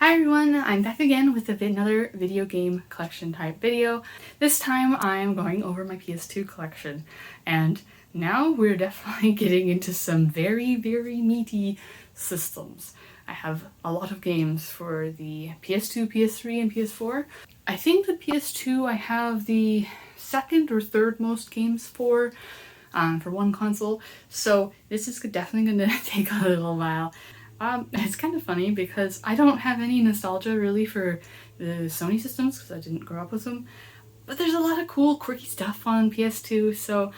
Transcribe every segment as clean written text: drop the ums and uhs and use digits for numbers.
Hi everyone, I'm back again with another video game collection type video. This time I'm going over my PS2 collection, and now we're definitely getting into some very meaty systems. I have a lot of games for the PS2, PS3, and PS4. I think the PS2 I have the second or third most games for one console, so this is definitely going to take a little while. It's kind of funny because I don't have any nostalgia really for the Sony systems because I didn't grow up with them, but there's a lot of cool quirky stuff on PS2, so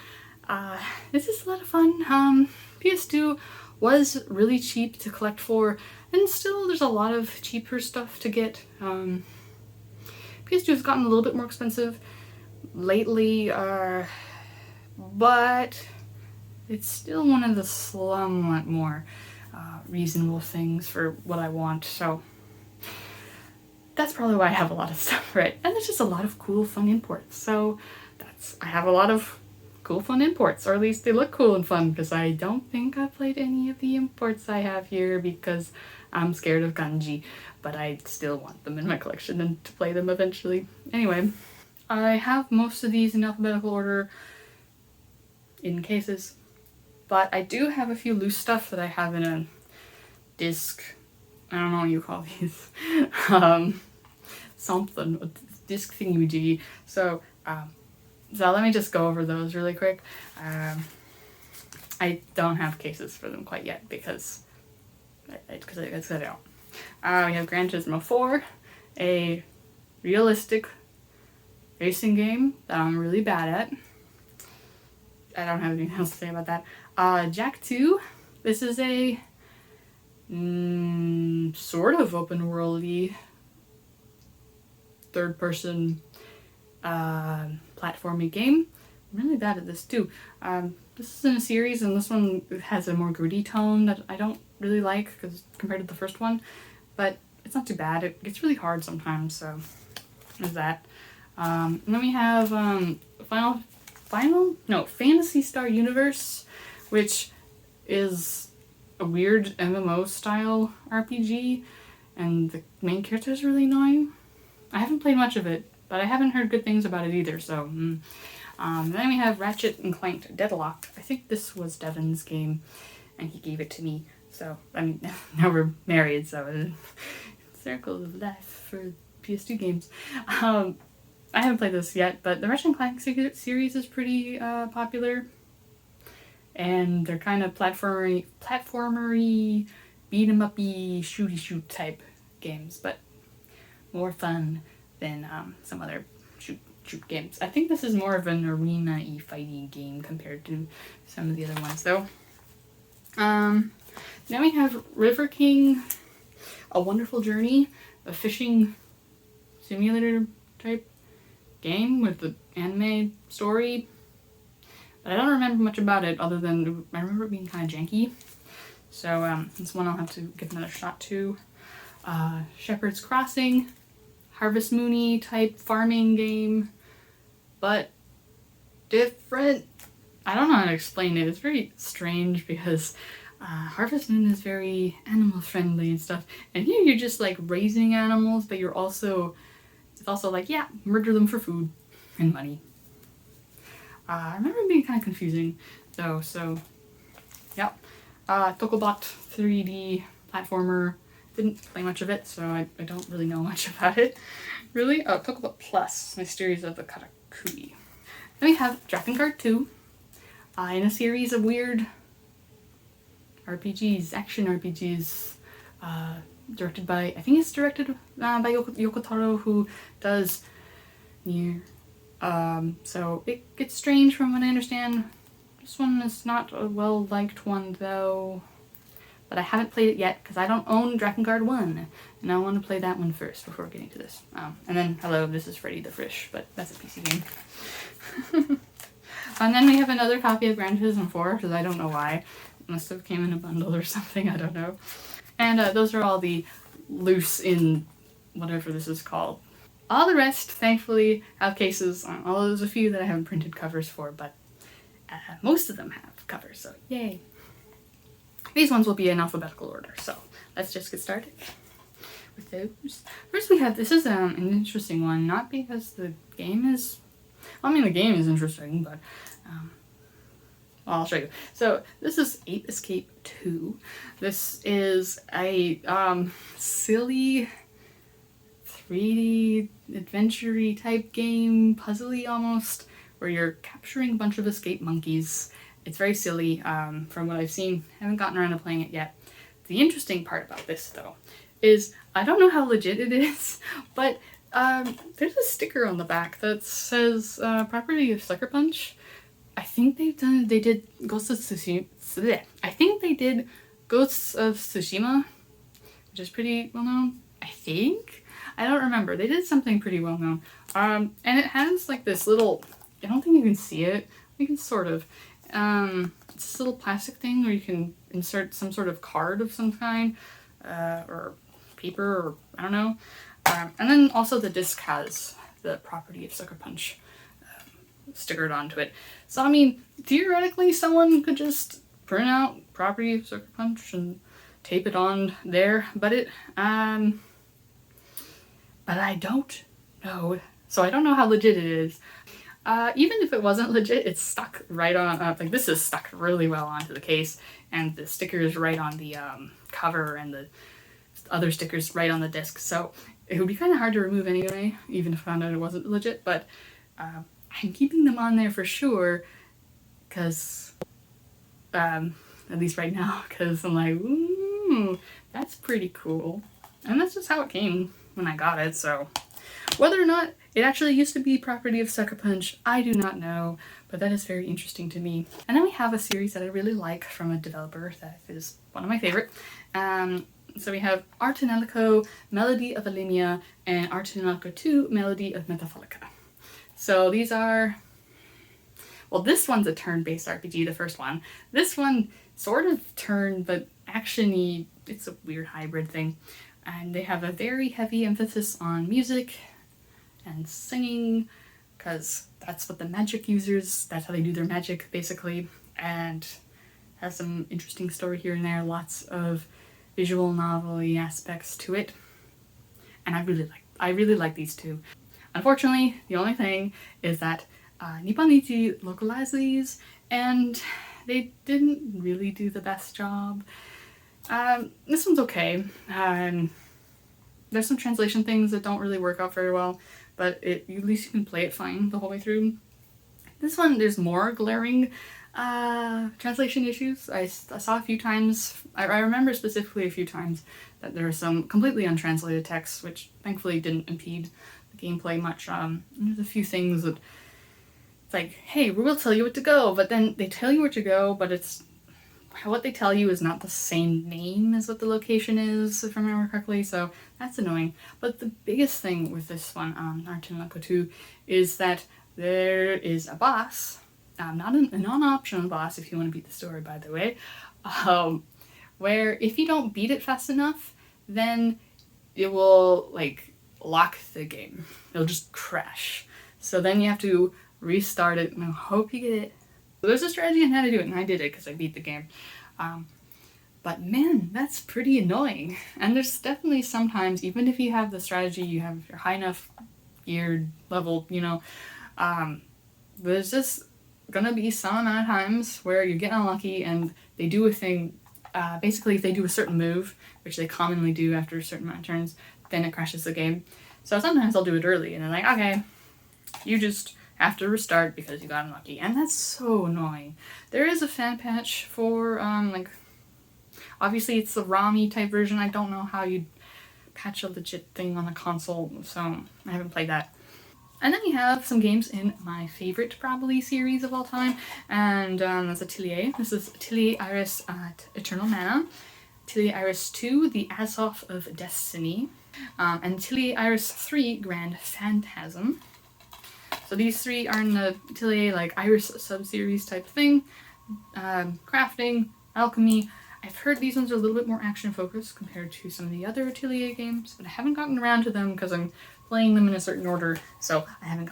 this is a lot of fun. PS2 was really cheap to collect for, and still there's a lot of cheaper stuff to get. PS2 has gotten a little bit more expensive lately, but it's still one of the somewhat more reasonable things for what I want, so that's probably why I have a lot of stuff, right? And there's just a lot of cool, fun imports, so I have a lot of cool, fun imports, or at least they look cool and fun, because I don't think I've played any of the imports I have here because I'm scared of kanji, but I still want them in my collection and to play them eventually. Anyway, I have most of these in alphabetical order in cases, but I do have a few loose stuff that I have in a disc. I don't know what you call these. Something. A disc thingy-majiggy. So let me just go over those really quick. I don't have cases for them quite yet because I don't. We have Gran Turismo 4, a realistic racing game that I'm really bad at. I don't have anything else to say about that. Jak 2. This is a sort of open worldy third person platforming game. I'm really bad at this too. This is in a series, and this one has a more gritty tone that I don't really like compared to the first one, but it's not too bad. It gets really hard sometimes, so there's that. And then we have Phantasy Star Universe, which is a weird MMO style RPG, and the main character is really annoying. I haven't played much of it, but I haven't heard good things about it either, so then we have Ratchet and Clank Deadlocked. I think this was Devin's game, and he gave it to me, so, I mean, now we're married, so circle of life for PS2 games. I haven't played this yet, but the Ratchet and Clank series is pretty popular, and they're kind of platformery, beat-em-up-y, shooty-shoot type games, but more fun than some other shoot games. I think this is more of an arena-y fighting game compared to some of the other ones, though. Then we have River King, A Wonderful Journey, a fishing simulator type game with the anime story. But I don't remember much about it other than I remember it being kind of janky. So this one I'll have to give another shot to. Shepherd's Crossing, Harvest Moon-y type farming game, but different. I don't know how to explain it. It's very strange because Harvest Moon is very animal friendly and stuff, and here you're just like raising animals, but it's also like, yeah, murder them for food and money. I remember it being kind of confusing though, so yeah. Tokobot 3D platformer. Didn't play much of it, so I don't really know much about it. Really? Oh, Tokobot Plus, Mysteries of the Katakuri. Then we have Drakengard 2, in a series of weird RPGs, action RPGs, directed by by Yoko Taro, who does Nier. So it gets strange from what I understand. This one is not a well-liked one though, but I haven't played it yet because I don't own Drakengard 1, and I want to play that one first before getting to this. And then, hello, this is Freddy the Fish, but that's a PC game. And then we have another copy of Gran Turismo 4, because I don't know why. It must have came in a bundle or something, I don't know. And those are all the loose in whatever this is called. All the rest, thankfully, have cases. Although there's a few that I haven't printed covers for, but most of them have covers, so yay. These ones will be in alphabetical order, so let's just get started with those. First we have, this is an interesting one, not because the game is, I mean the game is interesting, but well, I'll show you. So this is Ape Escape 2. This is a silly 3D adventure-y type game, puzzly almost, where you're capturing a bunch of escaped monkeys. It's very silly from what I've seen. I haven't gotten around to playing it yet. The interesting part about this though is, I don't know how legit it is, but there's a sticker on the back that says property of Sucker Punch. I think they did Ghosts of Tsushima. I think they did Ghosts of Tsushima, which is pretty well known. I think, I don't remember. They did something pretty well known. And it has like this little, I don't think you can see it. You can sort of. It's this little plastic thing where you can insert some sort of card of some kind, or paper, or I don't know. And then also the disc has the property of Sucker Punch stickered onto it. So I mean, theoretically someone could just print out property of Sucker Punch and tape it on there, but I don't know. So I don't know how legit it is. Even if it wasn't legit, it's stuck right on, like this is stuck really well onto the case, and the sticker is right on the cover, and the other stickers right on the disc, so it would be kind of hard to remove anyway, even if I found out it wasn't legit, but I'm keeping them on there for sure, because, at least right now, because I'm like, ooh, that's pretty cool. And that's just how it came when I got it, so whether or not it actually used to be property of Sucker Punch, I do not know, but that is very interesting to me. And then we have a series that I really like from a developer that is one of my favorite. So we have Artenelico, Melody of Alimia, and Artenelico II, Melody of Metapholica. So these are, well, this one's a turn-based RPG, the first one. This one sort of turn, but action-y, it's a weird hybrid thing. And they have a very heavy emphasis on music and singing, because that's what the magic users, that's how they do their magic, basically. And has some interesting story here and there, lots of visual novel-y aspects to it. And I really like these two. Unfortunately, the only thing is that Nipponichi localized these, and they didn't really do the best job. This one's okay. There's some translation things that don't really work out very well, but at least you can play it fine the whole way through. This one, there's more glaring translation issues. I saw a few times, I remember specifically a few times that there were some completely untranslated texts, which thankfully didn't impede the gameplay much. There's a few things that, it's like, hey, we'll tell you where to go, but then they tell you where to go, but it's, what they tell you is not the same name as what the location is, if I remember correctly, so that's annoying. But the biggest thing with this one, Artenelico 2, is that there is a boss, not a non-optional boss if you want to beat the story, by the way, where if you don't beat it fast enough, then it will, like, lock the game. It'll just crash. So then you have to restart it, and I hope you get it. So there's a strategy on how to do it, and I did it because I beat the game. But man, that's pretty annoying. And there's definitely sometimes, even if you have the strategy, you have your high enough geared level, you know, there's just gonna be some amount of times where you get unlucky and they do a thing, basically if they do a certain move, which they commonly do after a certain amount of turns, then it crashes the game. So sometimes I'll do it early and they're like, okay, you just have to restart because you got unlucky, and that's so annoying. There is a fan patch for, like, obviously it's the ROM-y type version. I don't know how you'd patch a legit thing on a console, so I haven't played that. And then we have some games in my favorite, probably, series of all time, and that's Atelier. This is Atelier Iris Eternal Mana, Atelier Iris 2, The Azov of Destiny, and Atelier Iris 3, Grand Phantasm. So these three are in the Atelier, like, Iris sub-series type thing. Crafting, alchemy. I've heard these ones are a little bit more action-focused compared to some of the other Atelier games, but I haven't gotten around to them because I'm playing them in a certain order, so I haven't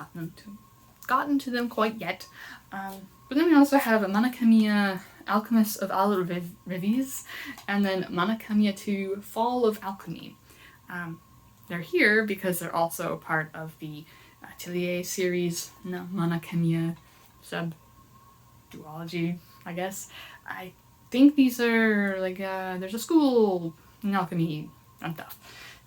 gotten to them quite yet. But then we also have Manakamiya Alchemist of Al Revis, and then Manakamiya II Fall of Alchemy. They're here because they're also a part of the Atelier series, no, Monokemia sub-duology, I guess. I think these are like, there's a school in alchemy and stuff.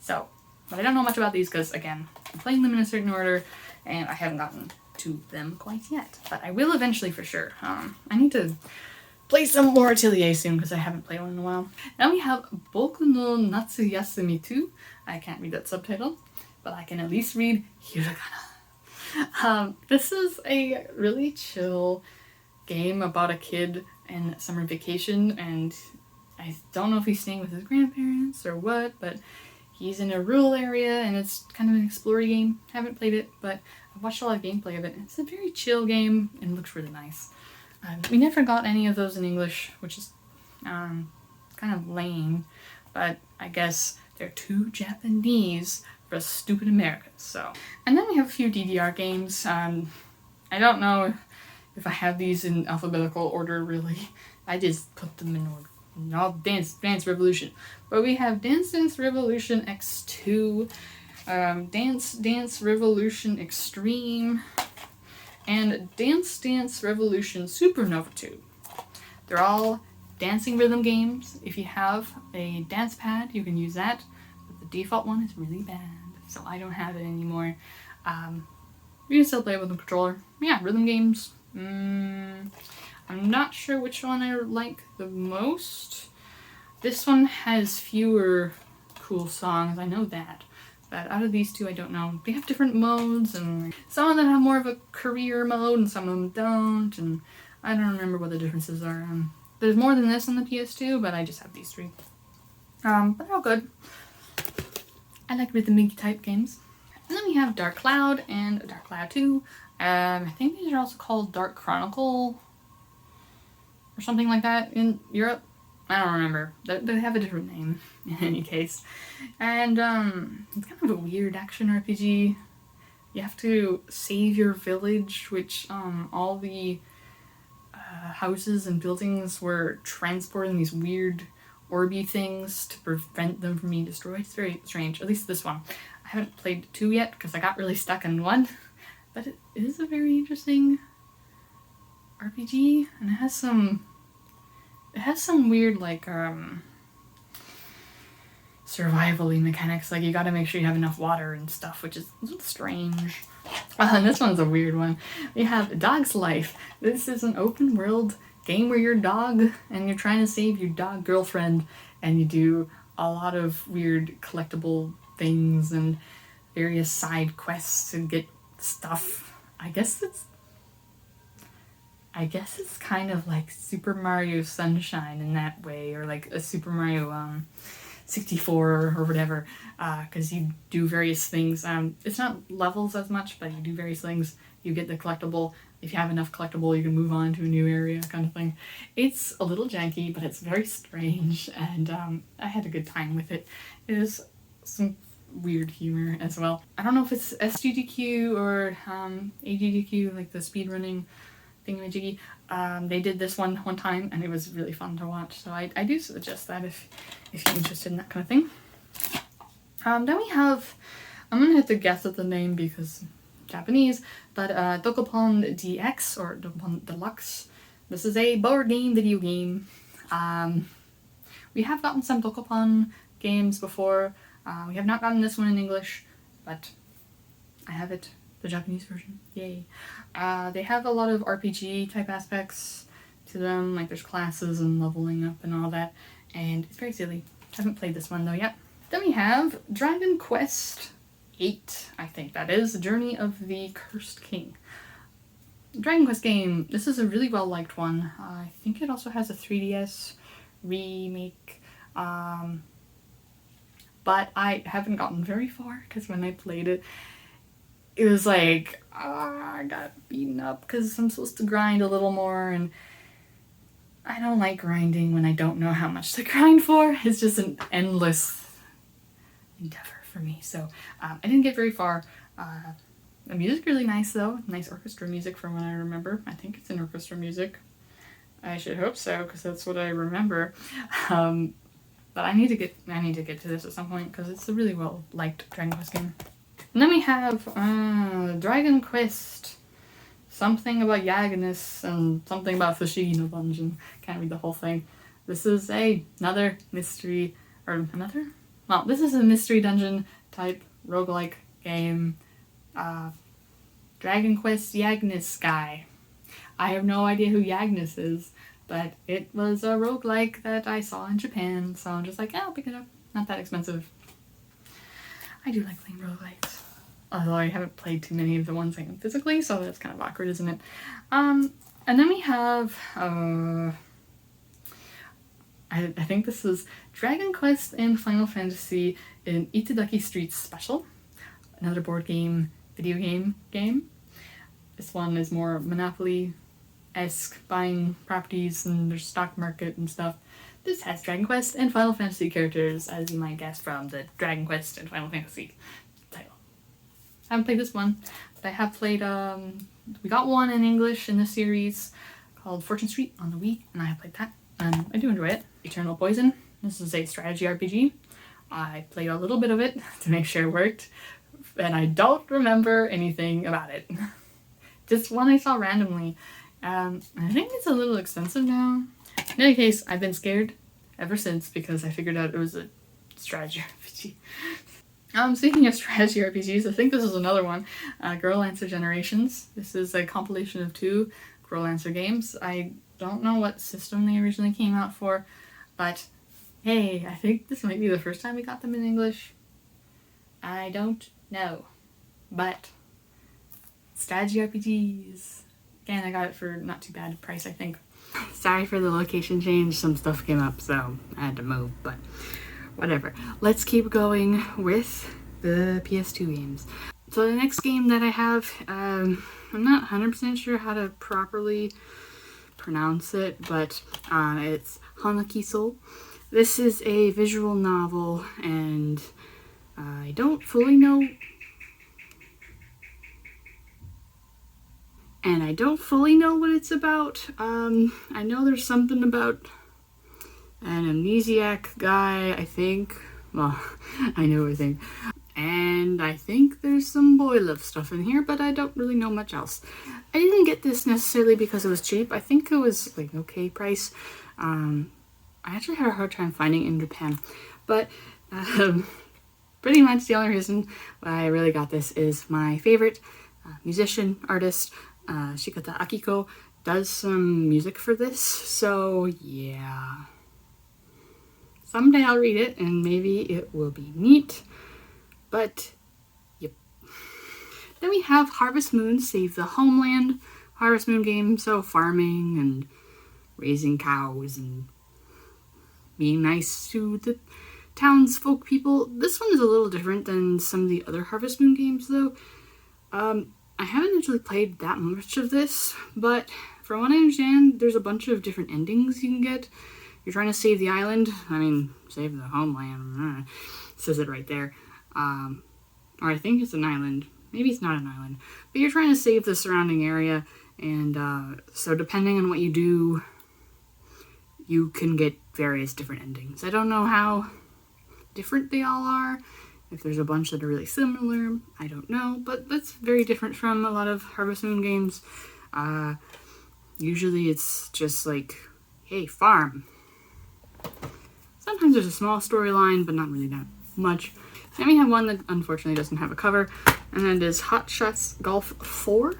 So, but I don't know much about these because, again, I'm playing them in a certain order and I haven't gotten to them quite yet. But I will eventually for sure. I need to play some more Atelier soon because I haven't played one in a while. Now we have Boku no Natsuyasumi 2. I can't read that subtitle, but I can at least read hiragana. This is a really chill game about a kid in summer vacation, and I don't know if he's staying with his grandparents or what, but he's in a rural area and it's kind of an explorer game. Haven't played it, but I've watched a lot of gameplay of it. It's a very chill game and looks really nice. We never got any of those in English, which is kind of lame, but I guess they're too Japanese for us stupid Americans, so. And then we have a few DDR games. I don't know if I have these in alphabetical order, really. I just put them in order. No, Dance Revolution. But we have Dance Revolution X2, Dance Revolution Extreme, and Dance Revolution Supernova 2. They're all dancing rhythm games. If you have a dance pad, you can use that, but the default one is really bad, so I don't have it anymore. You can still play it with a controller. Yeah, rhythm games. I'm not sure which one I like the most. This one has fewer cool songs, I know that. But out of these two, I don't know. They have different modes, and some of them have more of a career mode, and some of them don't, and I don't remember what the differences are. There's more than this on the PS2, but I just have these three. But they're all good. I like rhythmic type games. And then we have Dark Cloud and Dark Cloud 2. I think these are also called Dark Chronicle or something like that in Europe. I don't remember. They have a different name in any case. And it's kind of a weird action RPG. You have to save your village, which all the houses and buildings were transporting these weird orby things to prevent them from being destroyed. It's very strange. At least this one. I haven't played 2 yet because I got really stuck in 1. But it is a very interesting RPG, and it has some weird, like, survival-y mechanics. Like, you gotta make sure you have enough water and stuff, which is a little strange. And this one's a weird one. We have Dog's Life. This is an open-world game where you're a dog, and you're trying to save your dog girlfriend, and you do a lot of weird collectible things and various side quests to get stuff. I guess it's kind of like Super Mario Sunshine in that way, or like a Super Mario 64 or whatever, because you do various things. It's not levels as much, but you do various things. You get the collectible. If you have enough collectible, you can move on to a new area, kind of thing. It's a little janky, but it's very strange, and I had a good time with it. It is some weird humor as well. I don't know if it's SGDQ or AGDQ, like the speedrunning thingamajiggy. They did this one time, and it was really fun to watch, so I do suggest that if you're interested in that kind of thing. Then we have, I'm gonna have to guess at the name because Japanese, but Dokapon DX or Dokapon Deluxe. This is a board game video game. We have gotten some Dokapon games before. We have not gotten this one in English, but I have it, the Japanese version. Yay. They have a lot of RPG type aspects to them, like there's classes and leveling up and all that, and it's very silly. Haven't played this one though yet. Then we have Dragon Quest 8, I think that is, Journey of the Cursed King. Dragon Quest game, this is a really well liked one. I think it also has a 3DS remake, but I haven't gotten very far because when I played it, it was like, I got beaten up because I'm supposed to grind a little more, and I don't like grinding when I don't know how much to grind for. It's just an endless endeavor for me, so I didn't get very far. The music's really nice though, nice orchestra music from what I remember. I think it's an orchestra music. I should hope so, because that's what I remember. But I need to get to this at some point because it's a really well liked Dragon Quest game. And then we have Dragon Quest, something about Yagnus and something about Fushigi Dungeon. Can't read the whole thing. This is another mystery, this is a mystery dungeon type roguelike game. Dragon Quest Yagnus guy. I have no idea who Yagnus is, but it was a roguelike that I saw in Japan, so I'm just like, I'll pick it up. Not that expensive. I do like playing roguelikes. Although I haven't played too many of the ones I can physically, so that's kind of awkward, isn't it? And then we have, I think this is Dragon Quest and Final Fantasy in Itadaki Streets Special. Another board game, video game. This one is more Monopoly-esque, buying properties and there's stock market and stuff. This has Dragon Quest and Final Fantasy characters, as you might guess from the Dragon Quest and Final Fantasy title. I haven't played this one, but I have played, we got one in English in this series called Fortune Street on the Wii, and I have played that, and I do enjoy it. Eternal Poison. This is a strategy RPG. I played a little bit of it to make sure it worked, and I don't remember anything about it. Just one I saw randomly. I think it's a little expensive now. In any case, I've been scared ever since because I figured out it was a strategy RPG. Speaking of strategy RPGs, I think this is another one. Girl Answer Generations. This is a compilation of 2 Girl Answer games. I don't know what system they originally came out for, but hey, I think this might be the first time we got them in English. I don't know, but strategy RPGs. Again, I got it for not too bad price, I think. Sorry for the location change, some stuff came up, so I had to move, but whatever. Let's keep going with the PS2 games. So the next game that I have, I'm not 100% sure how to properly pronounce it, but it's Hanaki Soul. This is a visual novel, and I don't fully know what it's about. I know there's something about an amnesiac guy, I think. Well, I know everything. And I think there's some boy love stuff in here, but I don't really know much else. I didn't get this necessarily because it was cheap. I think it was like okay price. I actually had a hard time finding it in Japan. But pretty much the only reason why I really got this is my favorite musician, artist, Shikata Akiko, does some music for this. So yeah. Someday I'll read it and maybe it will be neat. But, yep. Then we have Harvest Moon Save the Homeland. Harvest Moon game, so farming and raising cows and being nice to the townsfolk people. This one is a little different than some of the other Harvest Moon games, though. I haven't actually played that much of this, but from what I understand, there's a bunch of different endings you can get. You're trying to save the island. I mean, save the homeland. It says it right there. Or I think it's an island. Maybe it's not an island. But you're trying to save the surrounding area, and so depending on what you do, you can get various different endings. I don't know how different they all are. If there's a bunch that are really similar, I don't know. But that's very different from a lot of Harvest Moon games. Usually it's just like, hey, farm. Sometimes there's a small storyline, but not really that much. Then we have one that unfortunately doesn't have a cover, and that is Hot Shots Golf 4.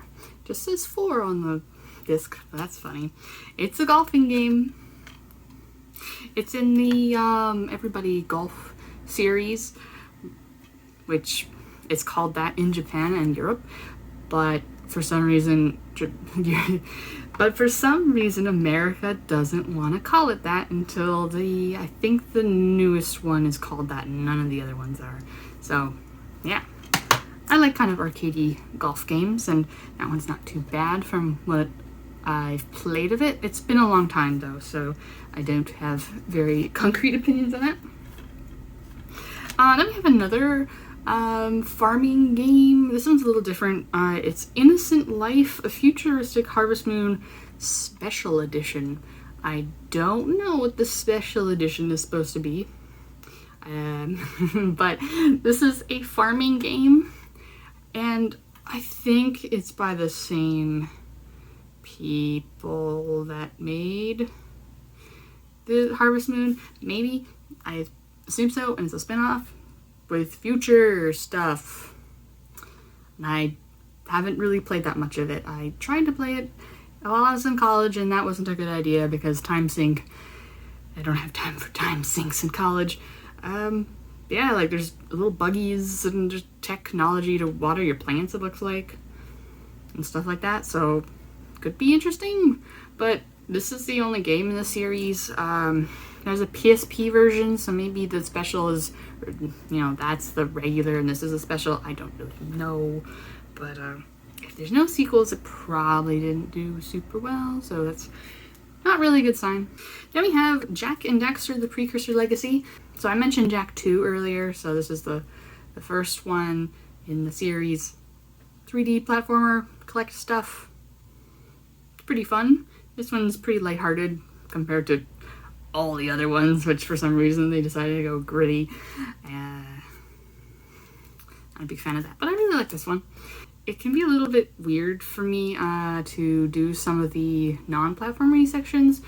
Just says 4 on the disc, but that's funny. It's a golfing game. It's in the Everybody Golf series, which is called that in Japan and Europe, but for some reason America doesn't want to call it that until I think the newest one is called that, and none of the other ones are. So, yeah. I like kind of arcadey golf games, and that one's not too bad from what I've played of it. It's been a long time, though, so I don't have very concrete opinions on that. Then we have another farming game. This one's a little different. It's Innocent Life, a futuristic Harvest Moon special edition. I don't know what the special edition is supposed to be. But this is a farming game, and I think it's by the same people that made the Harvest Moon. Maybe. I assume so, and it's a spin-off with future stuff. And I haven't really played that much of it. I tried to play it while I was in college, and that wasn't a good idea because time sync. I don't have time for time syncs in college. Yeah, like there's little buggies and just technology to water your plants, it looks like, and stuff like that. So could be interesting, but this is the only game in the series. There's a PSP version, so maybe the special is, that's the regular and this is a special. I don't really know, but if there's no sequels, it probably didn't do super well, so that's not really a good sign. Then we have Jak and Daxter, the Precursor Legacy. So I mentioned Jak 2 earlier, so this is the first one in the series. 3D platformer, collect stuff. It's pretty fun. This one's pretty lighthearted compared to all the other ones, which for some reason they decided to go gritty. I'm a big fan of that, but I really like this one. It can be a little bit weird for me to do some of the non-platformery sections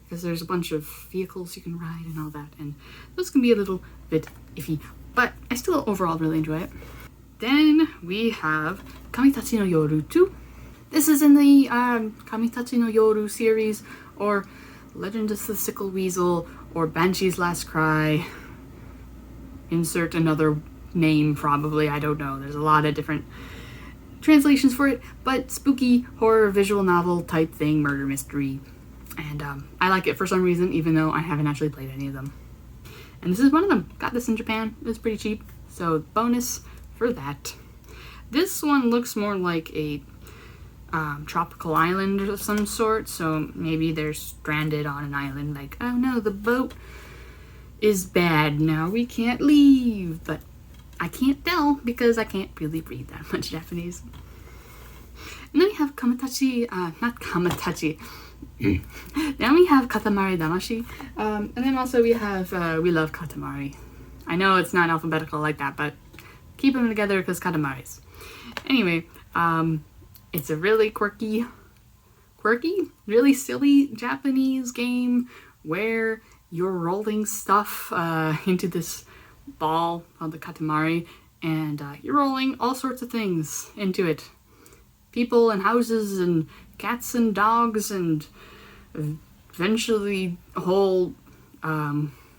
because there's a bunch of vehicles you can ride and all that, and those can be a little bit iffy, but I still overall really enjoy it. Then we have Kamitachi no Yoru 2. This is in the Kamitachi no Yoru series, or Legend of the Sickle Weasel, or Banshee's Last Cry. Insert another name probably, I don't know. There's a lot of different translations for it, but spooky horror visual novel type thing, murder mystery. And I like it for some reason, even though I haven't actually played any of them. And this is one of them. Got this in Japan. It was pretty cheap, so bonus for that. This one looks more like a tropical island of some sort, so maybe they're stranded on an island, like, oh no, the boat is bad, now we can't leave. But I can't tell because I can't really read that much Japanese. And then we have not Kamatachi. Then we have Katamari Damacy. And then also we have We Love Katamari. I know it's not alphabetical like that, but keep them together because Katamari's. Anyway, it's a really quirky, really silly Japanese game where you're rolling stuff into this ball called the Katamari, and you're rolling all sorts of things into it. People and houses and cats and dogs and eventually whole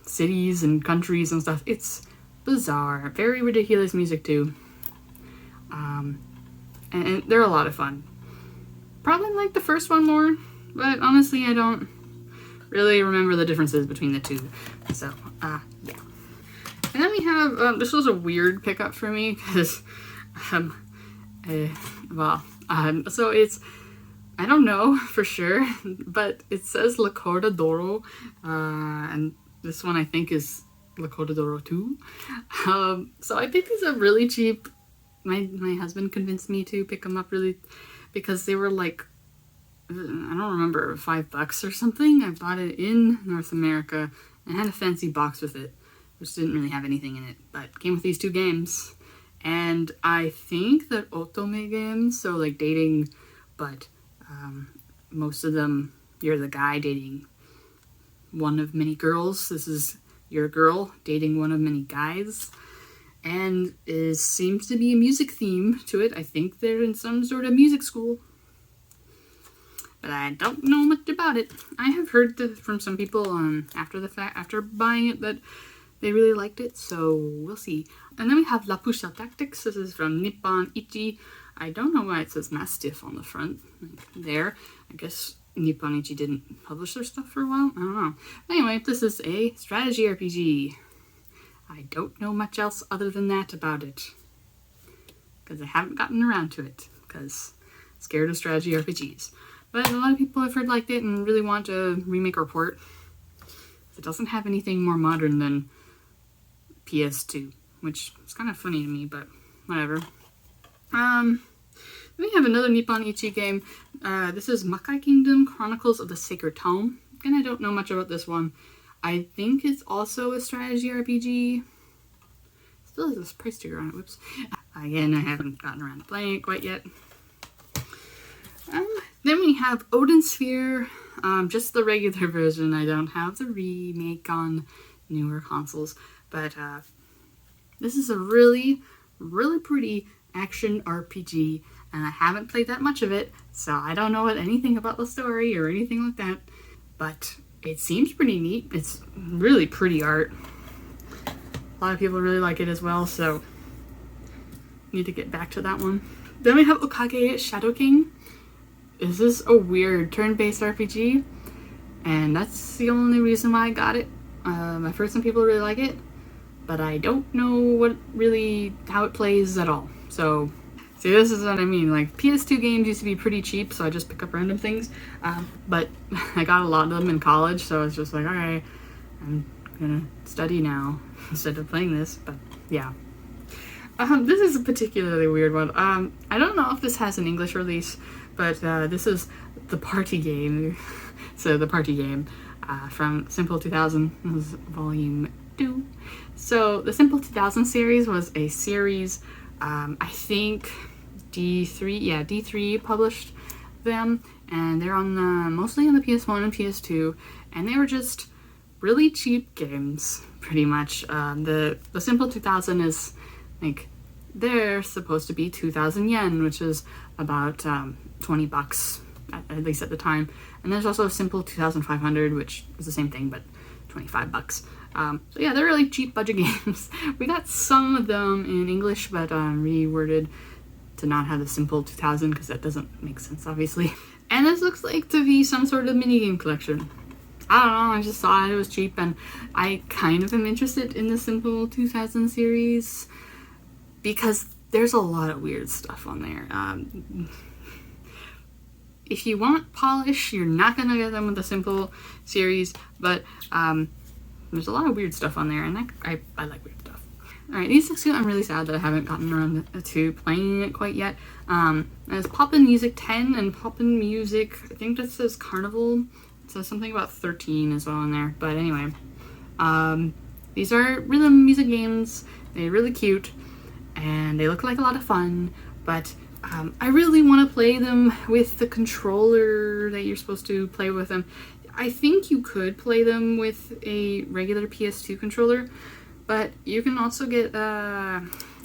cities and countries and stuff. It's bizarre. Very ridiculous music too. And they're a lot of fun. Probably like the first one more, but honestly I don't really remember the differences between the two. So, yeah. And then we have, this was a weird pickup for me because, so it's, I don't know for sure, but it says La Corda d'Oro, and this one I think is La Corda d'Oro 2. So I picked these up really cheap. My husband convinced me to pick them up really, because they were like, I don't remember, $5 or something. I bought it in North America and had a fancy box with it, which didn't really have anything in it, but came with these two games. And I think that otome games, so like dating, but most of them, you're the guy dating one of many girls. This is your girl dating one of many guys. And it seems to be a music theme to it. I think they're in some sort of music school. But I don't know much about it. I have heard from some people after buying it that they really liked it, so we'll see. And then we have La Pushel Tactics. This is from Nippon Ichi. I don't know why it says Mastiff on the front there. I guess Nippon Ichi didn't publish their stuff for a while. I don't know. Anyway, this is a strategy RPG. I don't know much else other than that about it, because I haven't gotten around to it, because I'm scared of strategy RPGs. But a lot of people I've heard liked it and really want a remake or port. It doesn't have anything more modern than PS2, which is kind of funny to me, but whatever. We have another Nippon Ichi game. This is Makai Kingdom Chronicles of the Sacred Tome. Again, I don't know much about this one. I think it's also a strategy RPG. Still has this price sticker on it, whoops. Again, I haven't gotten around to playing it quite yet. Then we have Odin Sphere, just the regular version. I don't have the remake on newer consoles, but this is a really, really pretty action RPG, and I haven't played that much of it, so I don't know anything about the story or anything like that, but it seems pretty neat. It's really pretty art. A lot of people really like it as well, so need to get back to that one. Then we have Okage Shadow King. This is a weird turn-based RPG, and that's the only reason why I got it. I've heard some people really like it, but I don't know how it plays at all. So, see, this is what I mean. Like, PS2 games used to be pretty cheap, so I just pick up random things. But I got a lot of them in college, so it's just like, alright, I'm gonna study now instead of playing this, but yeah. This is a particularly weird one. I don't know if this has an English release, but this is the party game. So the party game from Simple 2000, this is Volume 2. So the Simple 2000 series was a series, I think D3 published them, and they're on mostly on the PS1 and PS2, and they were just really cheap games, pretty much. The Simple 2000 is like, they're supposed to be 2,000 yen, which is about $20, at least at the time. And there's also a Simple 2500, which is the same thing, but $25. So yeah, they're really cheap budget games. We got some of them in English, but reworded to not have the Simple 2000, because that doesn't make sense, obviously. And this looks like to be some sort of minigame collection. I don't know, I just thought it was cheap, and I kind of am interested in the Simple 2000 series, because there's a lot of weird stuff on there. If you want polish, you're not going to get them with the Simple series, but there's a lot of weird stuff on there, and I like weird stuff. Alright, these next two, I'm really sad that I haven't gotten around to playing it quite yet. There's Poppin Music 10 and Poppin Music, I think that says Carnival. It says something about 13 as well in there, but anyway. These are rhythm music games. They're really cute, and they look like a lot of fun, but I really want to play them with the controller that you're supposed to play with them. I think you could play them with a regular PS2 controller, but you can also get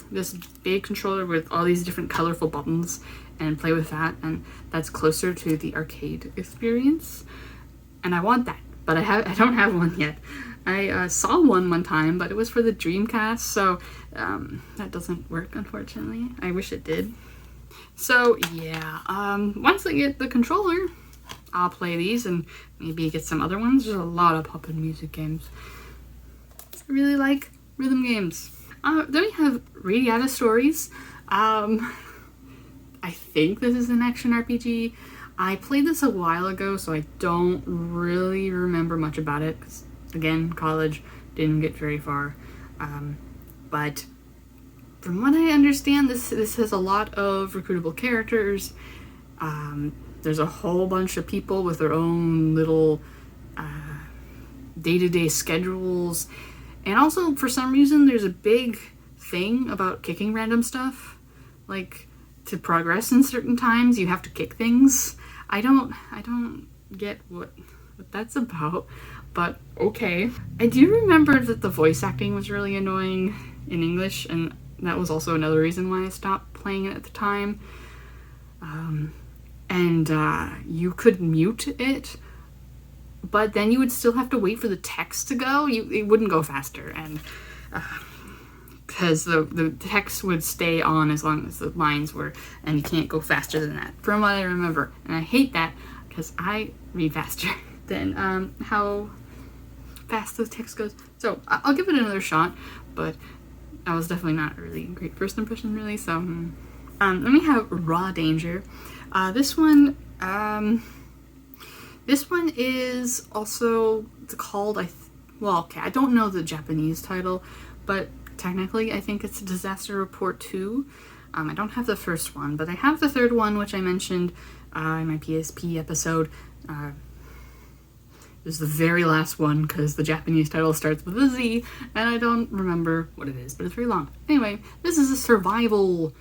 this big controller with all these different colorful buttons and play with that, and that's closer to the arcade experience. And I want that, but I don't have one yet. I saw one time, but it was for the Dreamcast, so that doesn't work, unfortunately. I wish it did. So yeah, once I get the controller, I'll play these and maybe get some other ones. There's a lot of Poppin music games. I really like rhythm games. Then we have Radiata Stories. I think this is an action RPG. I played this a while ago, so I don't really remember much about it. 'Cause, again, college, didn't get very far. But from what I understand, this has a lot of recruitable characters. There's a whole bunch of people with their own little day-to-day schedules. And also, for some reason, there's a big thing about kicking random stuff. Like, to progress in certain times, you have to kick things. I don't get what that's about, but okay. I do remember that the voice acting was really annoying in English, and that was also another reason why I stopped playing it at the time. You could mute it, but then you would still have to wait for the text to go. It wouldn't go faster, and because the text would stay on as long as the lines were, and you can't go faster than that, from what I remember. And I hate that, because I read faster than how fast the text goes. So I'll give it another shot, but that was definitely not a really great first impression, really. So then we have Raw Danger. This one is also called, I don't know the Japanese title, but technically I think it's Disaster Report 2. I don't have the first one, but I have the third one, which I mentioned in my PSP episode. is the very last one because the Japanese title starts with a Z, and I don't remember what it is, but it's very long. Anyway, this is a survival.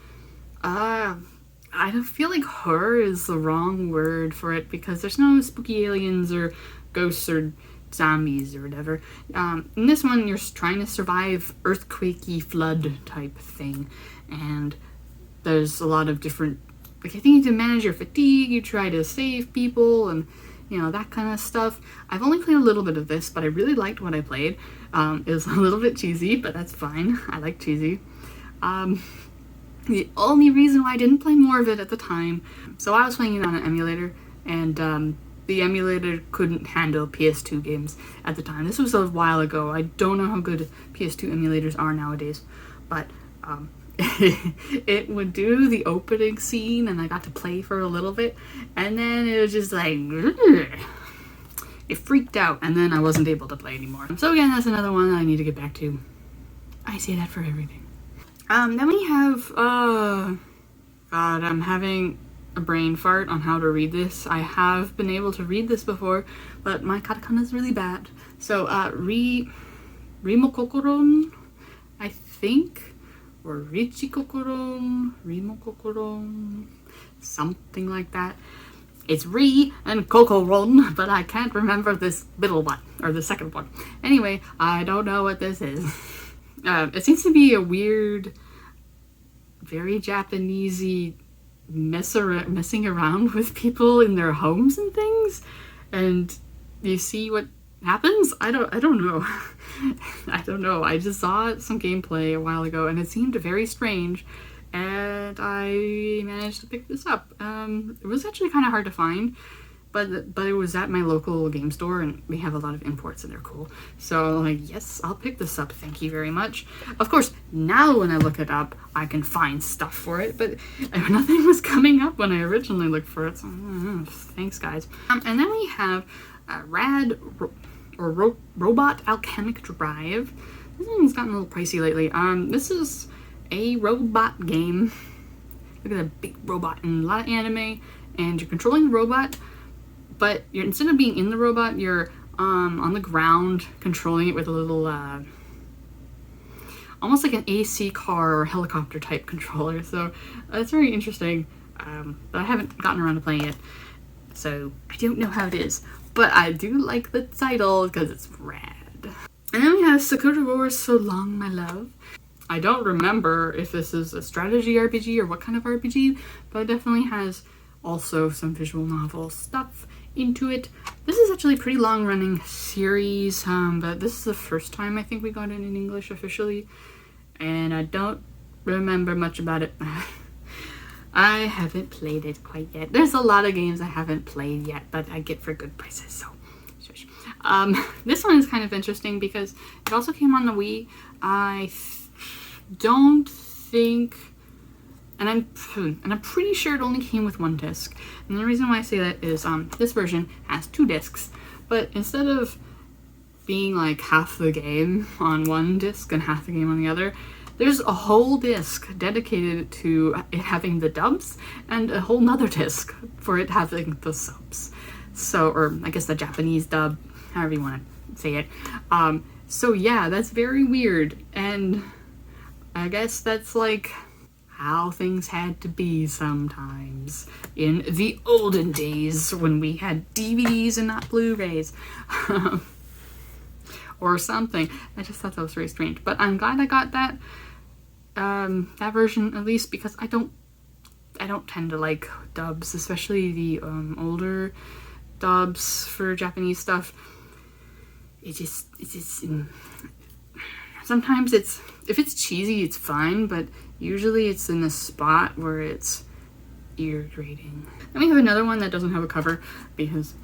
I don't feel like horror is the wrong word for it because there's no spooky aliens or ghosts or zombies or whatever. In this one, you're trying to survive earthquakey flood type thing, and there's a lot of different. Like, I think you need to manage your fatigue. You try to save people and that kind of stuff. I've only played a little bit of this, but I really liked what I played. It was a little bit cheesy, but that's fine. I like cheesy. The only reason why I didn't play more of it at the time, so I was playing it on an emulator, and the emulator couldn't handle PS2 games at the time. This was a while ago. I don't know how good PS2 emulators are nowadays, but it would do the opening scene, and I got to play for a little bit, and then it was just like, it freaked out, and then I wasn't able to play anymore. So again, that's another one that I need to get back to. I say that for everything. Then we have, God, I'm having a brain fart on how to read this. I have been able to read this before, but my katakana is really bad. So, Rimo Kokoron, I think, or Richi Kokoron, Rimo Kokoron, something like that. It's Ri and Kokoron, but I can't remember this middle one, or the second one. Anyway, I don't know what this is. It seems to be a weird, very Japanesey messing around with people in their homes and things, and you see what happens. I don't know. I don't know. I just saw some gameplay a while ago, and it seemed very strange, and I managed to pick this up. It was actually kind of hard to find. But it was at my local game store, and we have a lot of imports, and they're cool. So I'm like, yes, I'll pick this up. Thank you very much. Of course, now when I look it up, I can find stuff for it, but nothing was coming up when I originally looked for it. So thanks, guys. And then we have Robot Alchemic Drive. This one's gotten a little pricey lately. This is a robot game. Look at that big robot and a lot of anime, and you're controlling the robot. But instead of being in the robot, you're on the ground controlling it with a little, almost like an AC car or helicopter type controller. So it's very interesting, but I haven't gotten around to playing it, so I don't know how it is. But I do like the title because it's rad. And then we have Sakura Wars So Long My Love. I don't remember if this is a strategy RPG or what kind of RPG, but it definitely has also some visual novel stuff into it. This is actually a pretty long running series, but this is the first time I think we got it in English officially, and I don't remember much about it. I haven't played it quite yet. There's a lot of games I haven't played yet, but I get for good prices, so shush. This one is kind of interesting because it also came on the Wii. I don't think, and I'm pretty sure it only came with one disc. And the reason why I say that is this version has 2 discs, but instead of being like half the game on one disc and half the game on the other, there's a whole disc dedicated to it having the dubs and a whole nother disc for it having the subs. So, or I guess the Japanese dub, however you want to say it. So yeah, that's very weird, and I guess that's like how things had to be sometimes in the olden days when we had DVDs and not Blu-rays. Or something. I just thought that was very strange. But I'm glad I got that that version, at least, because I don't tend to like dubs, especially the older dubs for Japanese stuff. It just sometimes if it's cheesy, it's fine, but usually it's in a spot where it's ear-grating. Then we have another one that doesn't have a cover because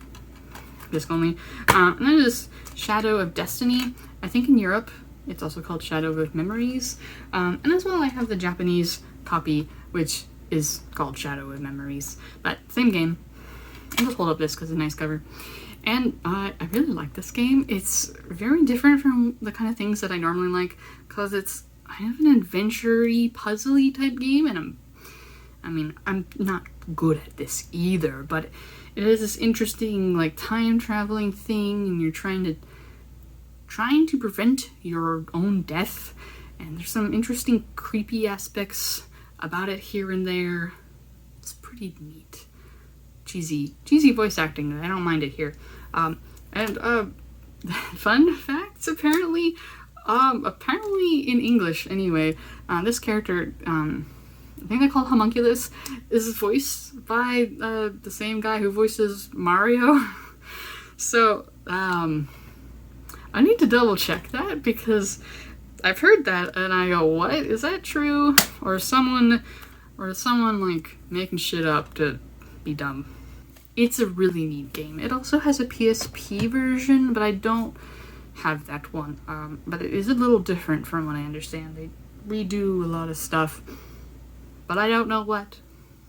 disc only. And that is Shadow of Destiny. I think in Europe it's also called Shadow of Memories. And as well, I have the Japanese copy, which is called Shadow of Memories. But same game. I'll just hold up this because it's a nice cover. And I really like this game. It's very different from the kind of things that I normally like because it's kind of an adventure-y, puzzly type game, and I mean, I'm not good at this either, but it is this interesting, like, time traveling thing, and you're trying to prevent your own death, and there's some interesting creepy aspects about it here and there. It's pretty neat. Cheesy voice acting. I don't mind it here. Fun facts, apparently in English anyway, this character, I think they call Homunculus, is voiced by the same guy who voices Mario. So, I need to double check that, because I've heard that and I go, what? Is that true? Or is someone like making shit up to be dumb? It's a really neat game. It also has a PSP version, but I don't have that one. But it is a little different from what I understand. They redo a lot of stuff, but I don't know what.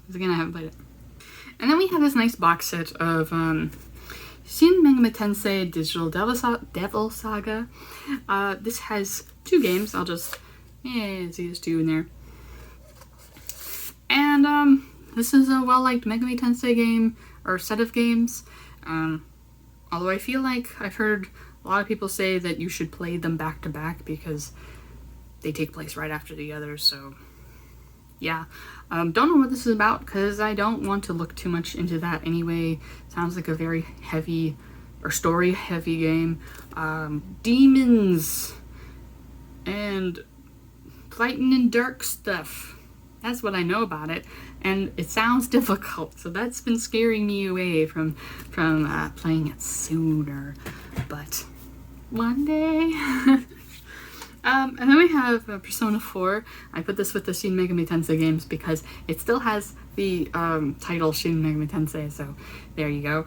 Because again, I haven't played it. And then we have this nice box set of Shin Megami Tensei Digital Devil Saga. This has 2 games. I'll just, see there's 2 in there. And this is a well-liked Megami Tensei game, or set of games. Although I feel like I've heard a lot of people say that you should play them back to back because they take place right after the others, so yeah. Don't know what this is about because I don't want to look too much into that anyway. Sounds like a very heavy or story heavy game. Demons and fighting and dark stuff. That's what I know about it, and it sounds difficult, so that's been scaring me away from playing it sooner. But one day. And then we have Persona 4. I put this with the Shin Megami Tensei games because it still has the title Shin Megami Tensei, so there you go.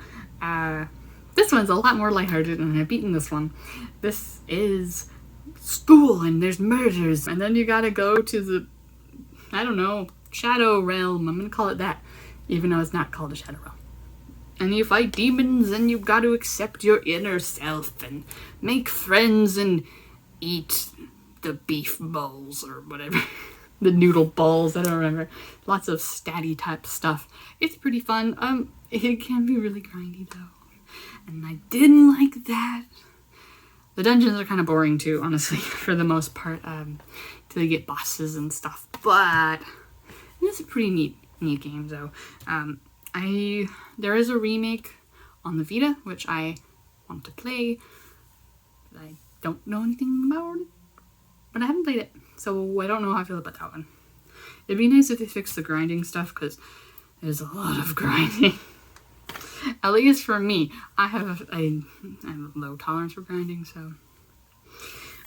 This one's a lot more lighthearted, and I've beaten this one. This is school, and there's murders, and then you gotta go to the, I don't know, Shadow Realm. I'm gonna call it that, even though it's not called a Shadow Realm. And you fight demons, and you've got to accept your inner self, and make friends, and eat the beef balls, or whatever. The noodle balls, I don't remember. Lots of statty type stuff. It's pretty fun. It can be really grindy, though. And I didn't like that. The dungeons are kind of boring, too, honestly, for the most part, till you get bosses and stuff. But it's a pretty neat game, though. There is a remake on the Vita, which I want to play. I don't know anything about it, but I haven't played it, so I don't know how I feel about that one. It'd be nice if they fixed the grinding stuff, because there's a lot of grinding. At least for me. I have a low tolerance for grinding, so.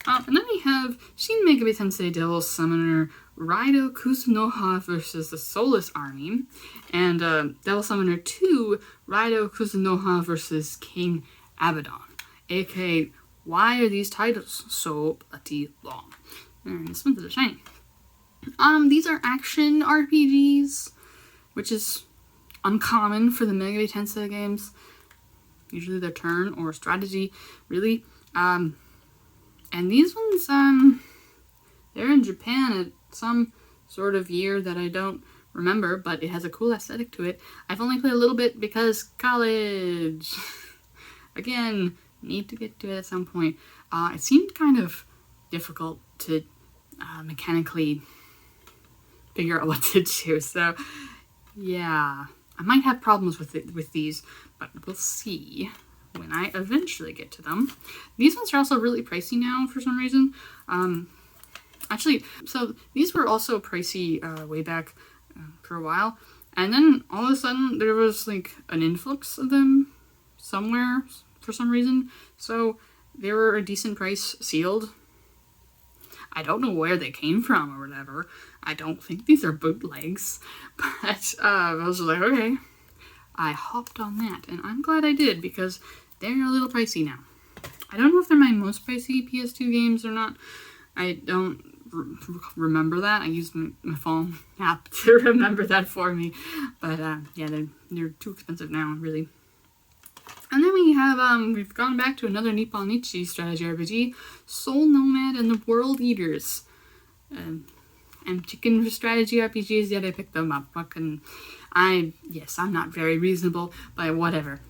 And then we have Shin Megami Tensei Devil Summoner Raido Kuzunoha versus the Soulless Army, and Devil Summoner 2 Raido Kuzunoha versus King Abaddon, aka why are these titles so bloody long? And this one's a shiny. These are action RPGs, which is uncommon for the Megami Tensei games. Usually they're turn or strategy, really. And these ones, they're in Japan at some sort of year that I don't remember, but it has a cool aesthetic to it. I've only played a little bit because college. Again, need to get to it at some point. It seemed kind of difficult to mechanically figure out what to do, so yeah, I might have problems with these, but we'll see when I eventually get to them. These ones are also really pricey now for some reason. Actually, so these were also pricey way back for a while, and then all of a sudden there was like an influx of them somewhere for some reason, so they were a decent price sealed. I don't know where they came from or whatever. I don't think these are bootlegs, but I was just like, okay. I hopped on that, and I'm glad I did, because they're a little pricey now. I don't know if they're my most pricey PS2 games or not. I don't remember that. I used my phone app to remember that for me, but yeah, they're too expensive now, really. And then we have, we've gone back to another Nipponichi strategy RPG, Soul Nomad and the World Eaters. I'm chicken for strategy RPGs, yet I picked them up. I'm not very reasonable, but whatever.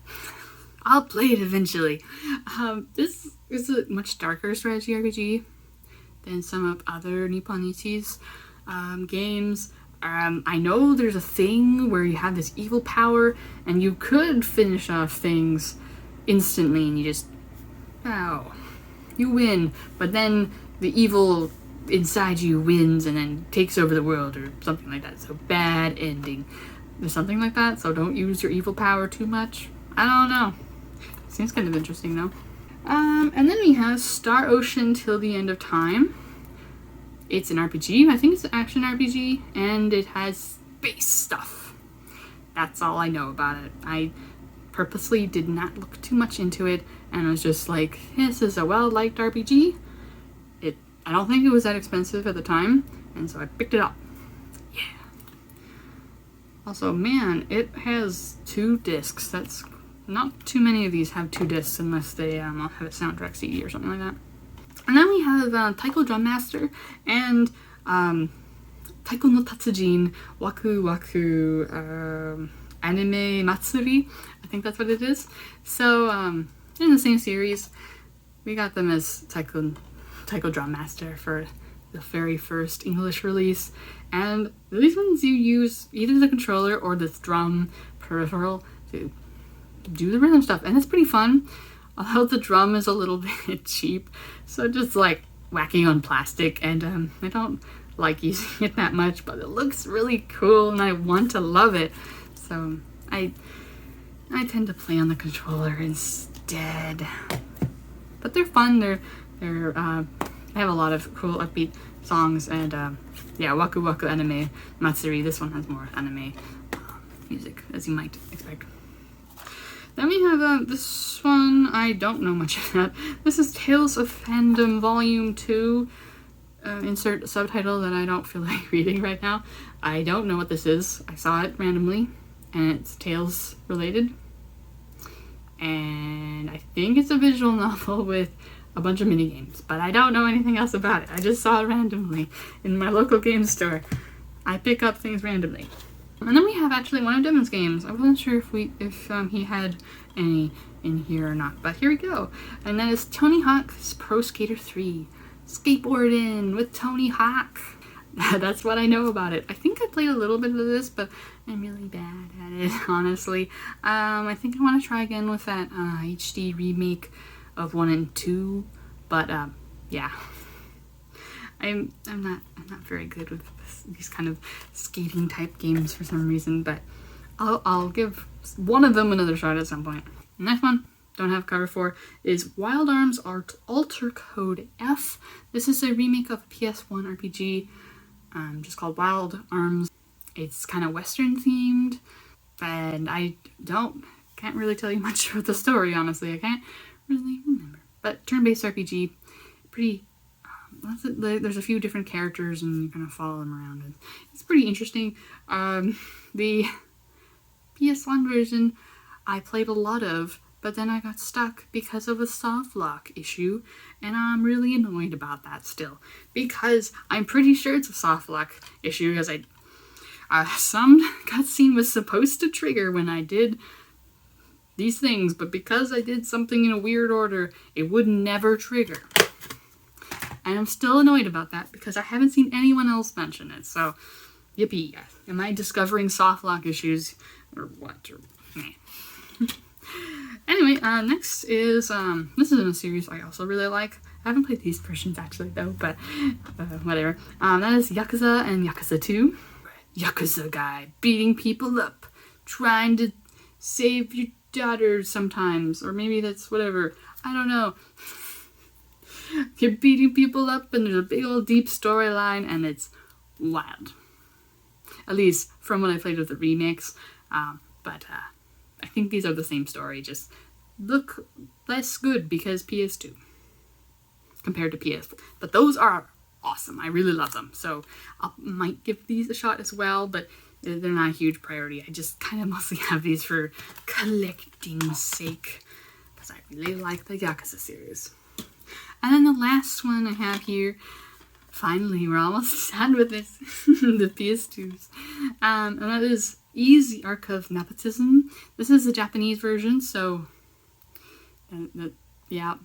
I'll play it eventually. This is a much darker strategy RPG than some of other Nipponichi's games. I know there's a thing where you have this evil power and you could finish off things instantly and you just, you win, but then the evil inside you wins and then takes over the world or something like that. So bad ending. There's something like that, so don't use your evil power too much. I don't know. Seems kind of interesting though. And then we have Star Ocean Till the End of Time. It's an RPG. I think it's an action RPG, and it has space stuff. That's all I know about it. I purposely did not look too much into it, and was just like, this is a well-liked RPG. I don't think it was that expensive at the time, and so I picked it up. Yeah. Also, man, it has 2 discs. That's not too many of these have 2 discs unless they have a soundtrack CD or something like that. And then we have Taiko Drum Master and Taiko no Tatsujin Waku Waku Anime Matsuri. I think that's what it is. So, in the same series, we got them as Taiko Drum Master for the very first English release. And these ones you use either the controller or this drum peripheral to do the rhythm stuff. And it's pretty fun. Although the drum is a little bit cheap, so just like whacking on plastic, and I don't like using it that much, but it looks really cool and I want to love it. So I tend to play on the controller instead. But they're fun. They have a lot of cool upbeat songs, and Waku Waku Anime Matsuri. This one has more anime music, as you might expect. Then we have this one, I don't know much about. This is Tales of Fandom Volume 2. Insert subtitle that I don't feel like reading right now. I don't know what this is. I saw it randomly, and it's Tales related. And I think it's a visual novel with a bunch of mini games, but I don't know anything else about it. I just saw it randomly in my local game store. I pick up things randomly. And then we have actually one of Demon's games. I wasn't sure if he had any in here or not, but here we go. And that is Tony Hawk's Pro Skater 3. Skateboarding with Tony Hawk. That's what I know about it. I think I played a little bit of this, but I'm really bad at it, honestly. I think I want to try again with that HD remake of 1 and 2, but yeah. I'm not very good with these kind of skating type games for some reason, but I'll give one of them another shot at some point. The next one, don't have cover for, is Wild Arms Alter Code F. This is a remake of a PS1 RPG, just called Wild Arms. It's kind of Western themed, and I can't really tell you much about the story, honestly. I can't really remember. But turn-based RPG, pretty. There's a few different characters and you kind of follow them around, and it's pretty interesting. The PS1 version I played a lot of, but then I got stuck because of a soft lock issue, and I'm really annoyed about that still, because I'm pretty sure it's a soft lock issue, because some cutscene was supposed to trigger when I did these things, but because I did something in a weird order, it would never trigger. And I'm still annoyed about that because I haven't seen anyone else mention it. So, yippee. Am I discovering soft lock issues or what? Anyway, next is, this is in a series I also really like. I haven't played these versions actually though, but whatever. That is Yakuza and Yakuza 2. Yakuza guy beating people up, trying to save your daughter sometimes, or maybe that's whatever. I don't know. You're beating people up and there's a big old deep storyline and it's wild. At least from when I played with the remakes. But I think these are the same story, just look less good because PS2 compared to PS4. But those are awesome. I really love them. So I might give these a shot as well, but they're not a huge priority. I just kind of mostly have these for collecting's sake because I really like the Yakuza series. And then the last one I have here, Finally, we're almost done with this. The PS2s. And that is Easy Arc of Nepotism. This is the Japanese version, so yeah.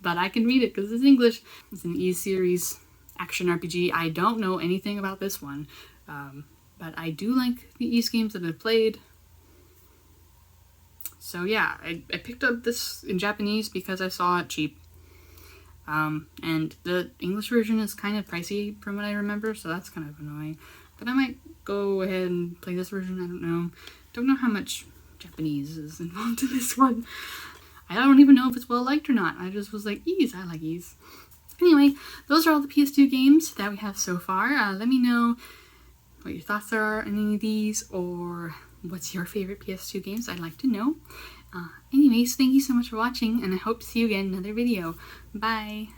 But I can read it because it's English. It's an E-series action RPG. I don't know anything about this one, but I do like the Ys games that I've played. So yeah, I picked up this in Japanese because I saw it cheap. And the English version is kind of pricey from what I remember, so that's kind of annoying. But I might go ahead and play this version, I don't know. Don't know how much Japanese is involved in this one. I don't even know if it's well liked or not. I just was like, Ys, I like Ys. Anyway, those are all the PS2 games that we have so far. Let me know what your thoughts are on any of these, or what's your favorite PS2 games. I'd like to know. Anyways, thank you so much for watching, and I hope to see you again in another video. Bye!